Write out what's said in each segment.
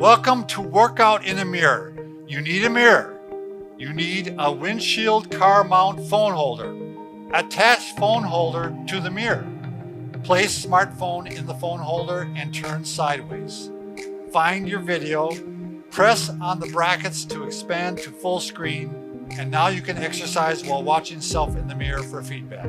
Welcome to Workout in a Mirror. You need a mirror. You need a windshield car mount phone holder. Attach phone holder to the mirror. Place smartphone in the phone holder and turn sideways. Find your video. Press on the brackets to expand to full screen. And now you can exercise while watching self in the mirror for feedback.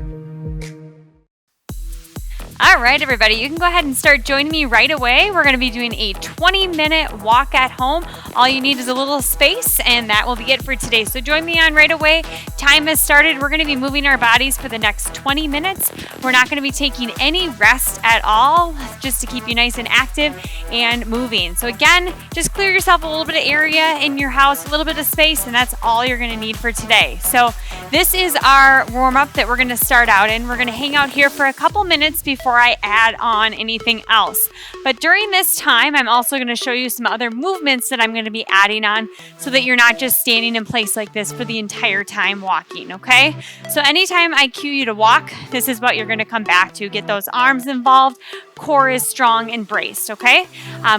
All right, everybody, you can go ahead and start joining me right away. We're going to be doing a 20-minute walk at home. All you need is a little space, and that will be it for today. So join me on right away. Time has started. We're going to be moving our bodies for the next 20 minutes. We're not going to be taking any rest at all, just to keep you nice and active and moving. So again, just clear yourself a little bit of area in your house, a little bit of space, and that's all you're going to need for today. So this is our warm-up that we're going to start out in. We're going to hang out here for a couple minutes before I add on anything else. But during this time, I'm also going to show you some other movements that I'm going to be adding on so that you're not just standing in place like this for the entire time walking, okay? So anytime I cue you to walk, this is what you're going to come back to. Get those arms involved, core is strong and braced, okay?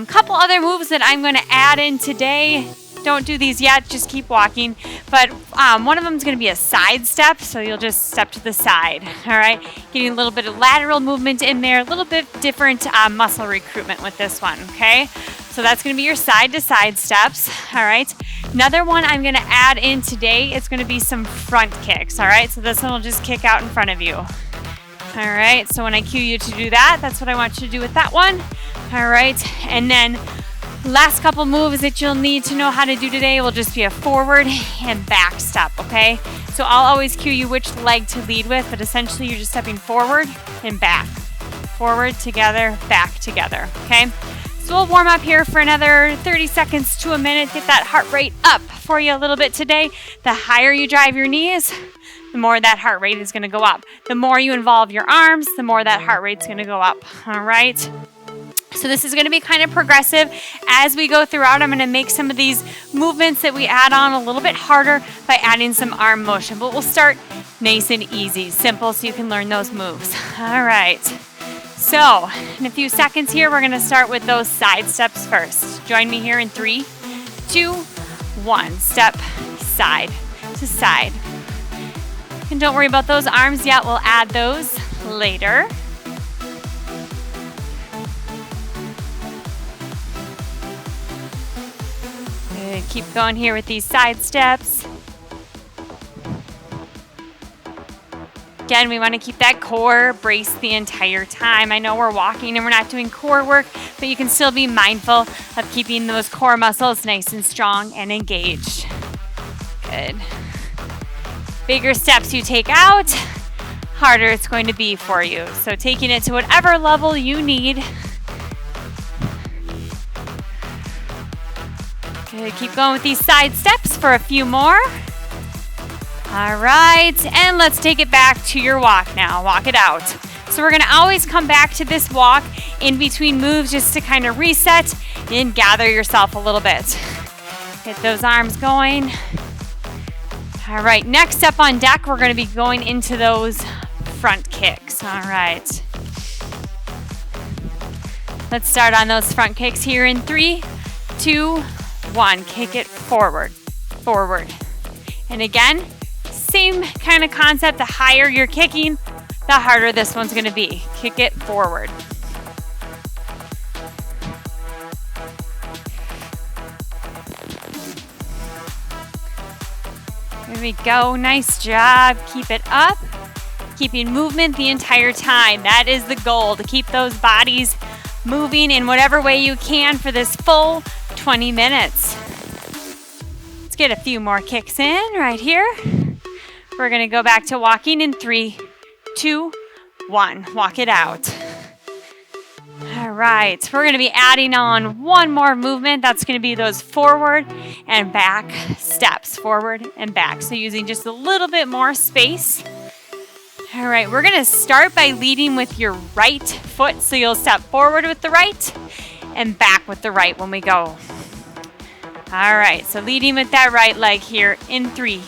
Couple other moves that I'm going to add in today. Don't do these yet, just keep walking. But one of them is going to be a side step, so you'll just step to the side, all right? Getting a little bit of lateral movement in there, a little bit different muscle recruitment with this one, okay? So that's going to be your side-to-side steps, all right? Another one I'm going to add in today is going to be some front kicks, all right? So this one will just kick out in front of you. All right, so when I cue you to do that, that's what I want you to do with that one, all right? And then last couple moves that you'll need to know how to do today will just be a forward and back step, okay? So I'll always cue you which leg to lead with, but essentially you're just stepping forward and back. Forward, together, back, together, okay? So we'll warm up here for another 30 seconds to a minute. Get that heart rate up for you a little bit today. The higher you drive your knees, the more that heart rate is gonna go up. The more you involve your arms, the more that heart rate's gonna go up, all right? So this is going to be kind of progressive. As we go throughout, I'm going to make some of these movements that we add on a little bit harder by adding some arm motion. But we'll start nice and easy, simple, so you can learn those moves. All right. So in a few seconds here, we're going to start with those side steps first. Join me here in 3, 2, 1. Step side to side. And don't worry about those arms yet. We'll add those later. Keep going here with these side steps. Again, we want to keep that core braced the entire time. I know we're walking and we're not doing core work, but you can still be mindful of keeping those core muscles nice and strong and engaged. Good. Bigger steps you take out, harder it's going to be for you. So taking it to whatever level you need. Good. Keep going with these side steps for a few more. All right, and let's take it back to your walk now. Walk it out. So we're gonna always come back to this walk in between moves just to kind of reset and gather yourself a little bit. Get those arms going. All right, next up on deck, we're gonna be going into those front kicks. All right. Let's start on those front kicks here in 3, 2, 1. Kick it forward, forward. And again, same kind of concept. The higher you're kicking, the harder this one's going to be. Kick it forward. There we go. Nice job. Keep it up. Keeping movement the entire time. That is the goal, to keep those bodies moving in whatever way you can for this full 20 minutes. Let's get a few more kicks in right here. We're going to go back to walking in 3, 2, 1. Walk it out. All right. We're going to be adding on one more movement. That's going to be those forward and back steps. Forward and back. So using just a little bit more space. All right. We're going to start by leading with your right foot. So you'll step forward with the right and back with the right when we go. All right, so leading with that right leg here in 3,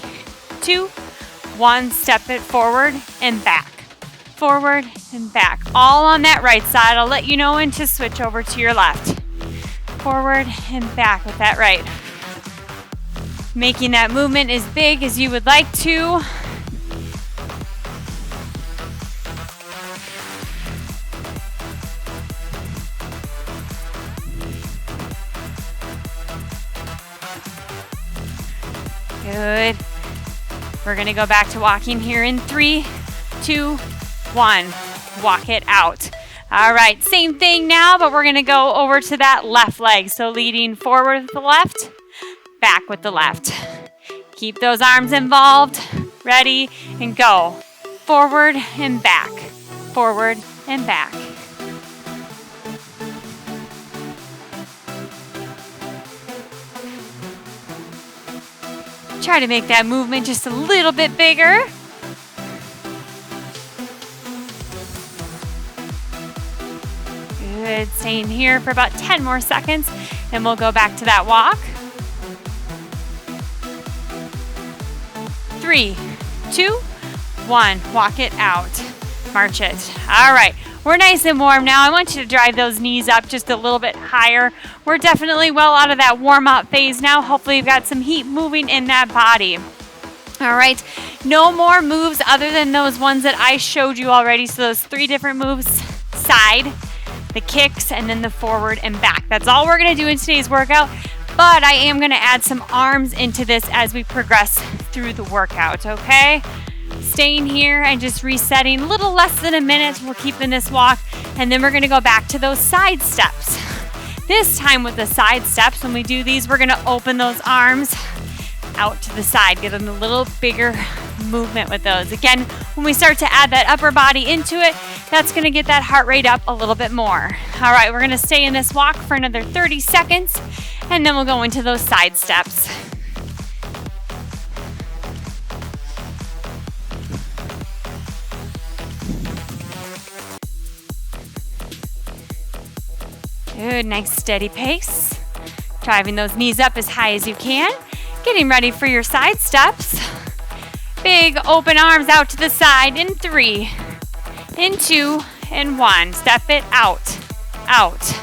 2, 1. Step it forward and back. Forward and back. All on that right side. I'll let you know when to switch over to your left. forward and back with that right. Making that movement as big as you would like to. Good. We're gonna go back to walking here in 3, 2, 1. Walk it out. All right, same thing now, but we're gonna go over to that left leg. So leading forward with the left, back with the left. Keep those arms involved. Ready, and go. Forward and back. Forward and back. Try to make that movement just a little bit bigger. Good, staying here for about 10 more seconds, and we'll go back to that walk. 3, 2, 1, walk it out. March it. All right, we're nice and warm now. I want you to drive those knees up just a little bit higher. We're definitely well out of that warm-up phase now. Hopefully you've got some heat moving in that body. All right, no more moves other than those ones that I showed you already. So those 3 different moves: side, the kicks, and then the forward and back. That's all we're gonna do in today's workout, but I am gonna add some arms into this as we progress through the workout, okay? Staying here and just resetting, a little less than a minute. We're keeping this walk, and then we're gonna go back to those side steps. This time with the side steps, when we do these, we're gonna open those arms out to the side, get a little bigger movement with those. Again, when we start to add that upper body into it, that's gonna get that heart rate up a little bit more. All right, we're gonna stay in this walk for another 30 seconds, and then we'll go into those side steps. Good, nice steady pace. Driving those knees up as high as you can. Getting ready for your side steps. Big open arms out to the side in 3, in 2, and 1. Step it out, out.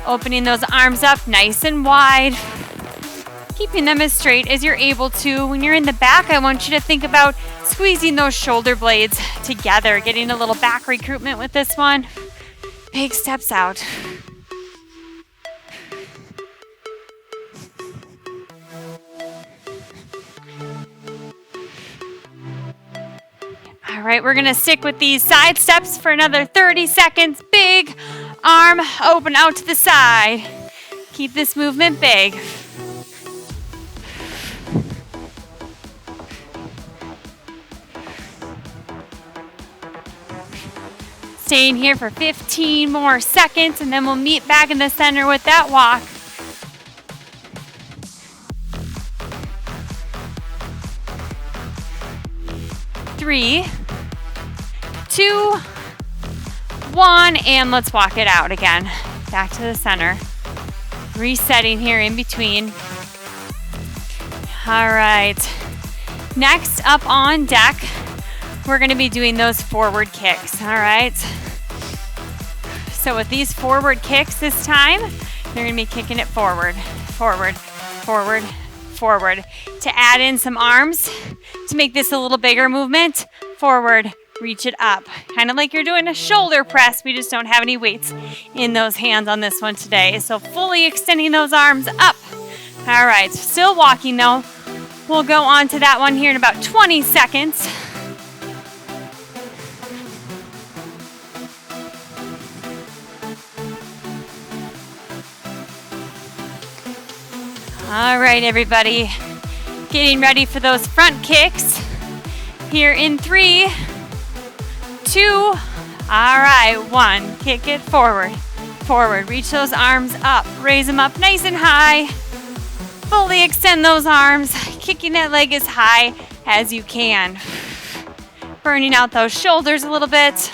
Opening those arms up nice and wide. Keeping them as straight as you're able to. When you're in the back, I want you to think about squeezing those shoulder blades together, getting a little back recruitment with this one. Big steps out. All right, we're gonna stick with these side steps for another 30 seconds. Big arm open out to the side. Keep this movement big. Staying here for 15 more seconds, and then we'll meet back in the center with that walk. Three, 2, 1, and let's walk it out again. Back to the center. Resetting here in between. All right. Next up on deck, we're going to be doing those forward kicks. All right. So with these forward kicks this time, you're going to be kicking it forward, forward, forward, forward. To add in some arms, to make this a little bigger movement, forward, reach it up. Kind of like you're doing a shoulder press. We just don't have any weights in those hands on this one today. So fully extending those arms up. All right, still walking though. We'll go on to that one here in about 20 seconds. All right, everybody, getting ready for those front kicks here in 3, 2, all right, 1, kick it forward, forward, reach those arms up, raise them up nice and high, fully extend those arms, kicking that leg as high as you can, burning out those shoulders a little bit.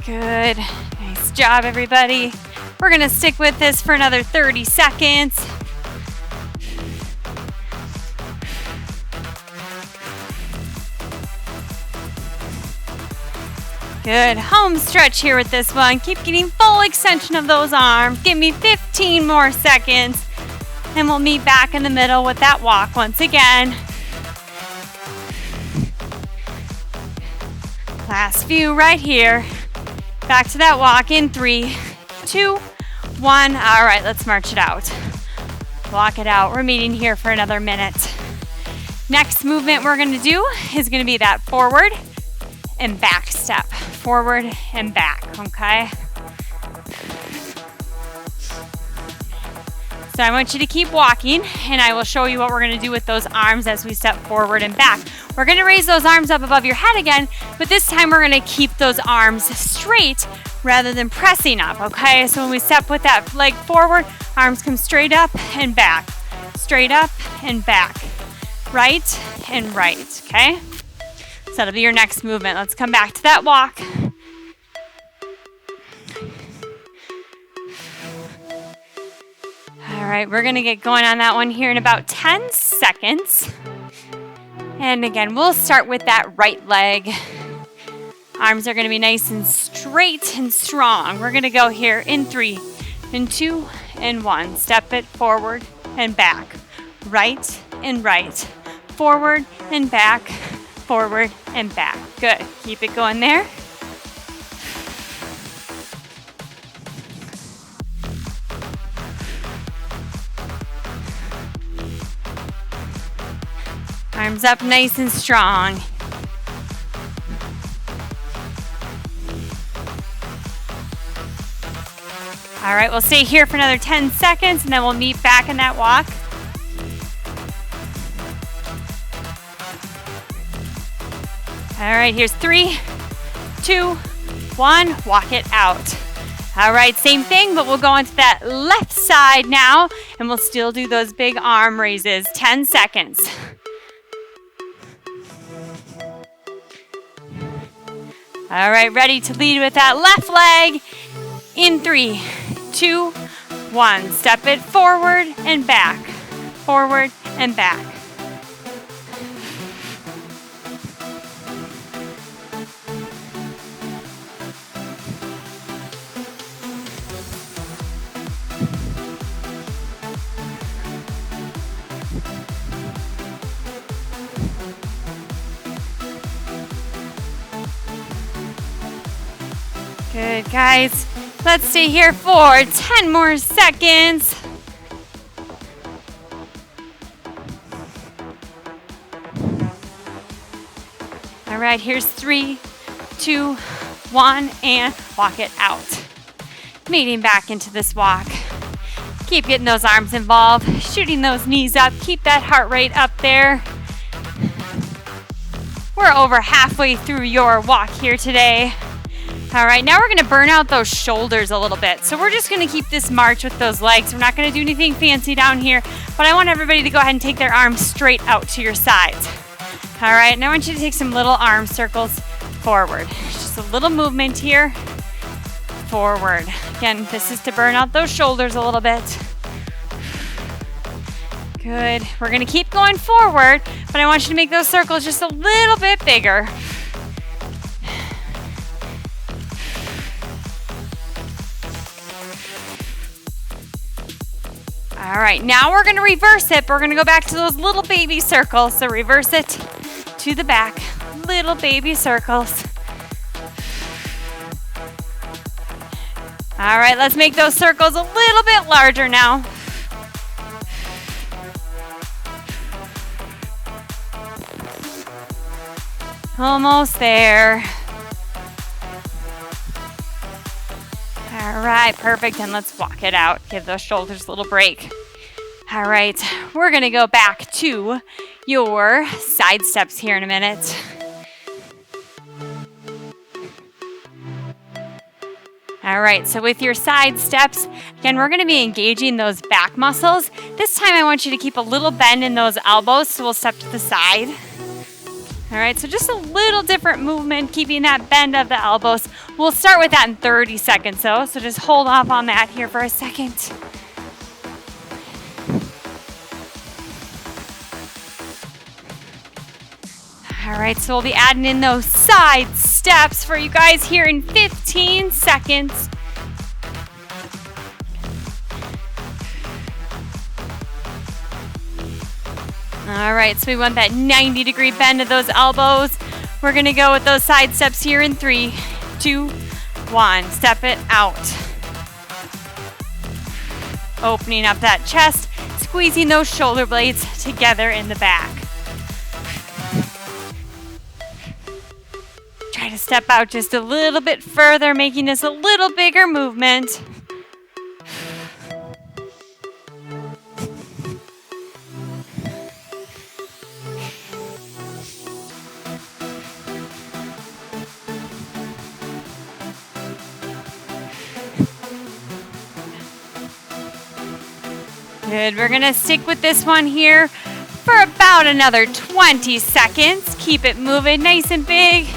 Good. Nice job, everybody. We're going to stick with this for another 30 seconds. Good. Home stretch here with this one. Keep getting full extension of those arms. Give me 15 more seconds. And we'll meet back in the middle with that walk once again. Last few right here. Back to that walk in 3, 2, 1. All right, let's march it out. Walk it out. We're meeting here for another minute. Next movement we're going to do is going to be that forward and back step. Forward and back, okay? So I want you to keep walking, and I will show you what we're going to do with those arms as we step forward and back. We're going to raise those arms up above your head again, but this time we're going to keep those arms straight rather than pressing up, okay? So when we step with that leg forward, arms come straight up and back, straight up and back, right and right, okay? So that'll be your next movement. Let's come back to that walk. All right, we're gonna get going on that one here in about 10 seconds. And again, we'll start with that right leg. Arms are gonna be nice and straight and strong. We're gonna go here in 3, in 2, and 1. Step it forward and back, right and right, forward and back, forward and back. Good, keep it going there. Arms up nice and strong. All right, we'll stay here for another 10 seconds and then we'll meet back in that walk. All right, here's 3, 2, 1, walk it out. All right, same thing, but we'll go onto that left side now and we'll still do those big arm raises, 10 seconds. All right, ready to lead with that left leg in 3, 2, 1. Step it forward and back, forward and back. Good, guys. Let's stay here for 10 more seconds. All right, here's 3, 2, 1, and walk it out. Meeting back into this walk. Keep getting those arms involved, shooting those knees up. Keep that heart rate up there. We're over halfway through your walk here today. All right, now we're gonna burn out those shoulders a little bit. So we're just gonna keep this march with those legs. We're not gonna do anything fancy down here, but I want everybody to go ahead and take their arms straight out to your sides. All right, now I want you to take some little arm circles forward. Just a little movement here, forward. Again, this is to burn out those shoulders a little bit. Good, we're gonna keep going forward, but I want you to make those circles just a little bit bigger. All right, now we're gonna reverse it. We're gonna go back to those little baby circles. So reverse it to the back, little baby circles. All right, let's make those circles a little bit larger now. Almost there. All right, perfect, and let's walk it out. Give those shoulders a little break. All right, we're gonna go back to your side steps here in a minute. All right, so with your side steps, again, we're gonna be engaging those back muscles. This time I want you to keep a little bend in those elbows, so we'll step to the side. All right, so just a little different movement, keeping that bend of the elbows. We'll start with that in 30 seconds though, so just hold off on that here for a second. All right, so we'll be adding in those side steps. steps for you guys here in 15 seconds. All right, so we want that 90-degree bend of those elbows. We're gonna go with those side steps here in 3, 2, 1. Step it out. Opening up that chest, squeezing those shoulder blades together in the back. Try to step out just a little bit further, making this a little bigger movement. Good, we're gonna stick with this one here for about another 20 seconds. Keep it moving nice and big,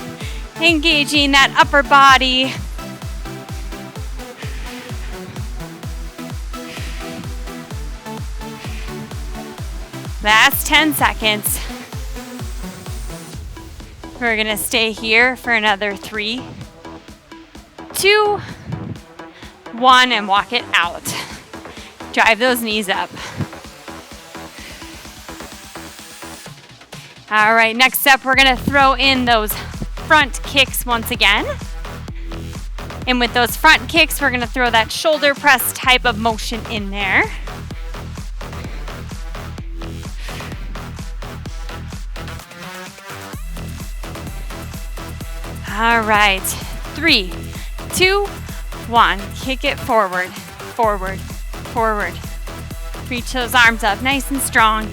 engaging that upper body. Last 10 seconds. We're gonna stay here for another 3, 2, 1, and walk it out. Drive those knees up. All right, next up, we're gonna throw in those front kicks once again. And with those front kicks, we're gonna throw that shoulder press type of motion in there. All right, 3, 2, 1. Kick it forward, forward, forward. Reach those arms up nice and strong.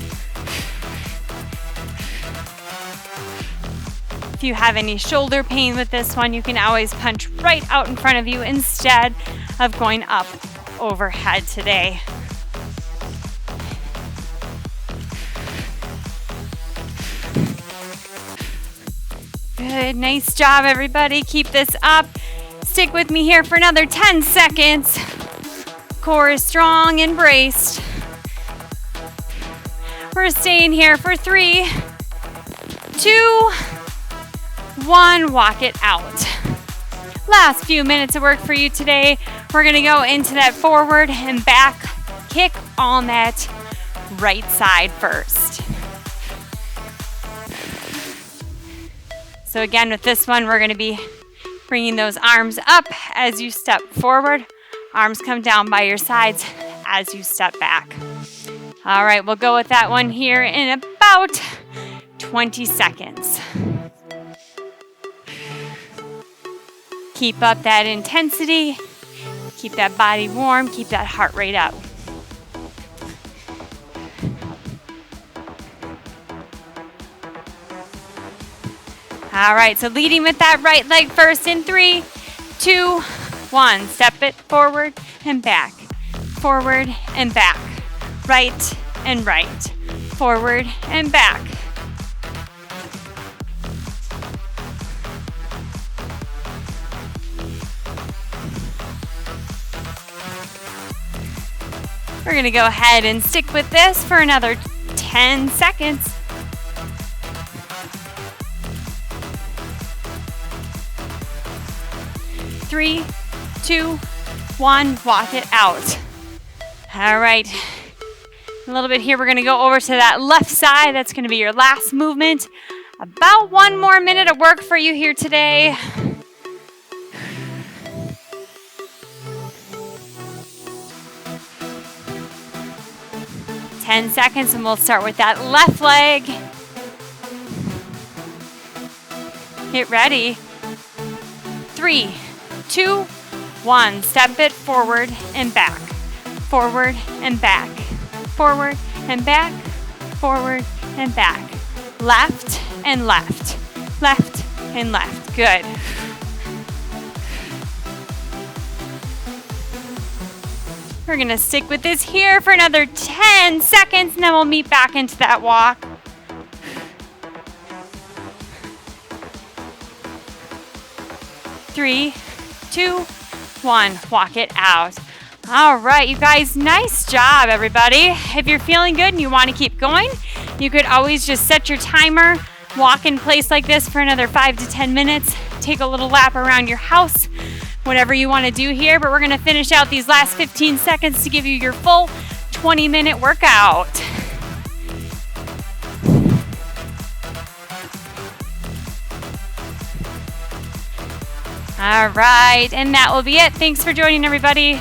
If you have any shoulder pain with this one, you can always punch right out in front of you instead of going up overhead today. Good, nice job everybody. Keep this up. Stick with me here for another 10 seconds. Core is strong and braced. We're staying here for 3, 2, 1. Walk it out. Last few minutes of work for you today. We're gonna go into that forward and back kick on that right side first. So again, with this one, we're gonna be bringing those arms up as you step forward. Arms come down by your sides as you step back. All right, we'll go with that one here in about 20 seconds. Keep up that intensity. Keep that body warm. Keep that heart rate up. All right, so leading with that right leg first in 3, 2, 1. Step it forward and back, forward and back, right and right, forward and back. We're gonna go ahead and stick with this for another 10 seconds. 3, 2, 1, walk it out. All right, a little bit here. We're gonna go over to that left side. That's gonna be your last movement. About 1 more minute of work for you here today. Ten seconds and we'll start with that left leg. Get ready. 3, 2, 1. Step it forward and back, forward and back, forward and back, forward and back. Left and left, left and left. Good. We're gonna stick with this here for another 10 seconds and then we'll meet back into that walk. Three, 2, 1, walk it out. All right, you guys, nice job, everybody. If you're feeling good and you want to keep going, you could always just set your timer, walk in place like this for another 5 to 10 minutes. take a little lap around your house, whatever you want to do here. But we're going to finish out these last 15 seconds to give you your full 20-minute workout. All right, and that will be it. Thanks for joining, everybody.